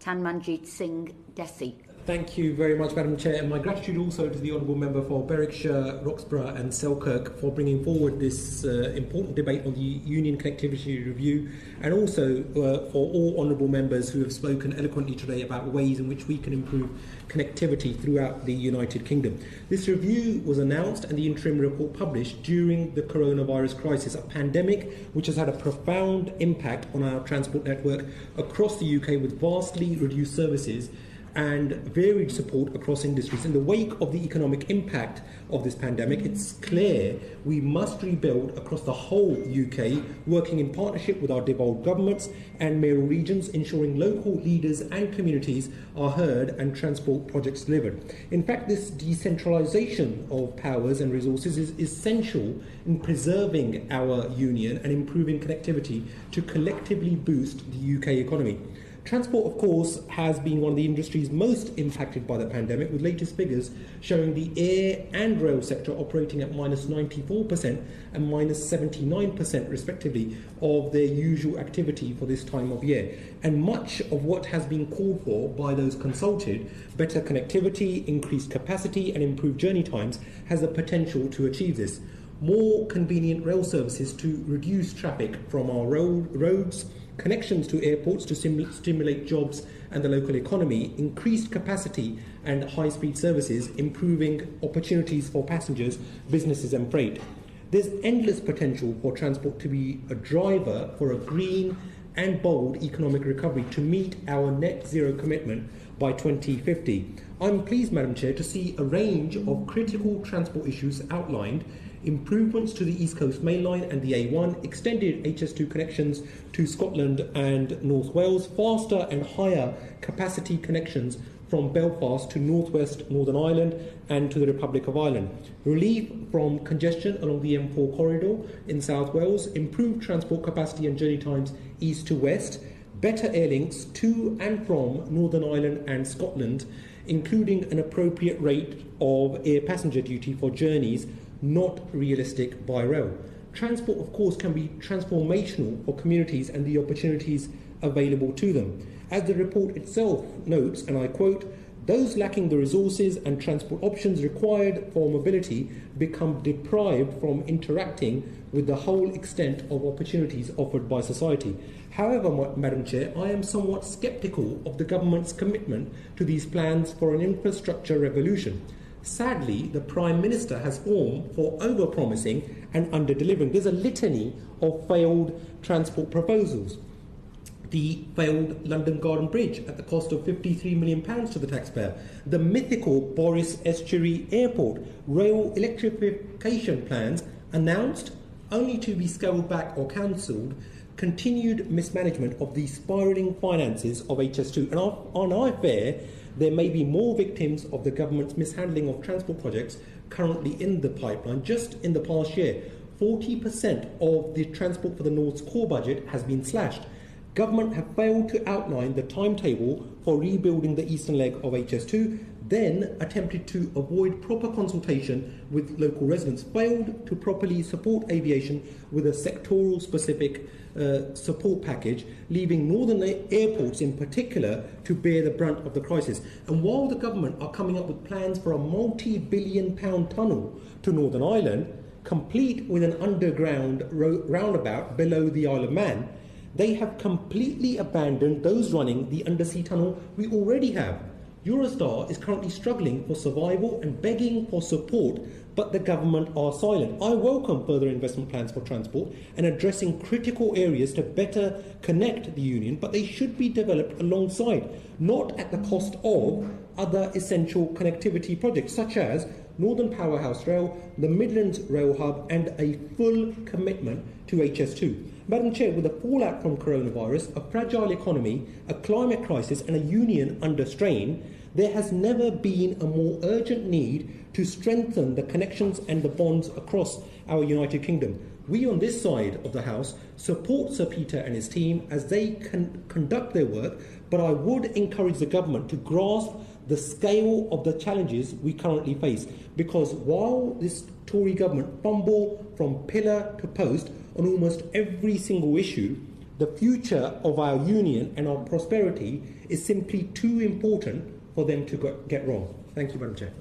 Tanmanjeet Singh Desi. Thank you very much, Madam Chair, and my gratitude also to the Honourable Member for Berwickshire, Roxburgh and Selkirk for bringing forward this important debate on the Union Connectivity Review, and also for all Honourable Members who have spoken eloquently today about ways in which we can improve connectivity throughout the United Kingdom. This review was announced and the interim report published during the coronavirus crisis, a pandemic which has had a profound impact on our transport network across the UK, with vastly reduced services and varied support across industries. In the wake of the economic impact of this pandemic, it's clear we must rebuild across the whole UK, working in partnership with our devolved governments and mayoral regions, ensuring local leaders and communities are heard and transport projects delivered. In fact, this decentralisation of powers and resources is essential in preserving our union and improving connectivity to collectively boost the UK economy. Transport, of course, has been one of the industries most impacted by the pandemic, with latest figures showing the air and rail sector operating at minus 94% and minus 79% respectively of their usual activity for this time of year. And much of what has been called for by those consulted, better connectivity, increased capacity and improved journey times, has the potential to achieve this. More convenient rail services to reduce traffic from our roads, connections to airports to stimulate jobs and the local economy, increased capacity and high-speed services, improving opportunities for passengers, businesses and freight. There's endless potential for transport to be a driver for a green and bold economic recovery to meet our net zero commitment by 2050. I'm pleased, Madam Chair, to see a range of critical transport issues outlined: improvements to the East Coast Main Line and the A1, extended HS2 connections to Scotland and North Wales, faster and higher capacity connections from Belfast to Northwest Northern Ireland and to the Republic of Ireland, relief from congestion along the M4 corridor in South Wales, improved transport capacity and journey times east to west, better air links to and from Northern Ireland and Scotland, including an appropriate rate of air passenger duty for journeys not realistic by rail. Transport, of course, can be transformational for communities and the opportunities available to them. As the report itself notes, and I quote, "Those lacking the resources and transport options required for mobility become deprived from interacting with the whole extent of opportunities offered by society." However, Madam Chair, I am somewhat sceptical of the government's commitment to these plans for an infrastructure revolution. Sadly, the Prime Minister has formed for overpromising and under-delivering. There's a litany of failed transport proposals. The failed London Garden Bridge at the cost of £53 million to the taxpayer. The mythical Boris Estuary Airport rail electrification plans announced only to be scaled back or cancelled. Continued mismanagement of the spiralling finances of HS2. And on I fear there may be more victims of the government's mishandling of transport projects currently in the pipeline. Just in the past year, 40% of the Transport for the North's core budget has been slashed. Government have failed to outline the timetable for rebuilding the eastern leg of HS2, then attempted to avoid proper consultation with local residents, failed to properly support aviation with a sectoral specific support package, leaving northern airports in particular to bear the brunt of the crisis. And while the government are coming up with plans for a multi-billion-pound tunnel to Northern Ireland, complete with an underground roundabout below the Isle of Man, they have completely abandoned those running the undersea tunnel we already have. Eurostar is currently struggling for survival and begging for support, but the government are silent. I welcome further investment plans for transport and addressing critical areas to better connect the union, but they should be developed alongside, not at the cost of other essential connectivity projects such as Northern Powerhouse Rail, the Midlands Rail Hub and a full commitment to HS2. Madam Chair, with the fallout from coronavirus, a fragile economy, a climate crisis and a union under strain, there has never been a more urgent need to strengthen the connections and the bonds across our United Kingdom. We on this side of the House support Sir Peter and his team as they conduct their work, but I would encourage the government to grasp the scale of the challenges we currently face, because while this Tory government fumble from pillar to post on almost every single issue, the future of our union and our prosperity is simply too important for them to get wrong. Thank you, Madam Chair.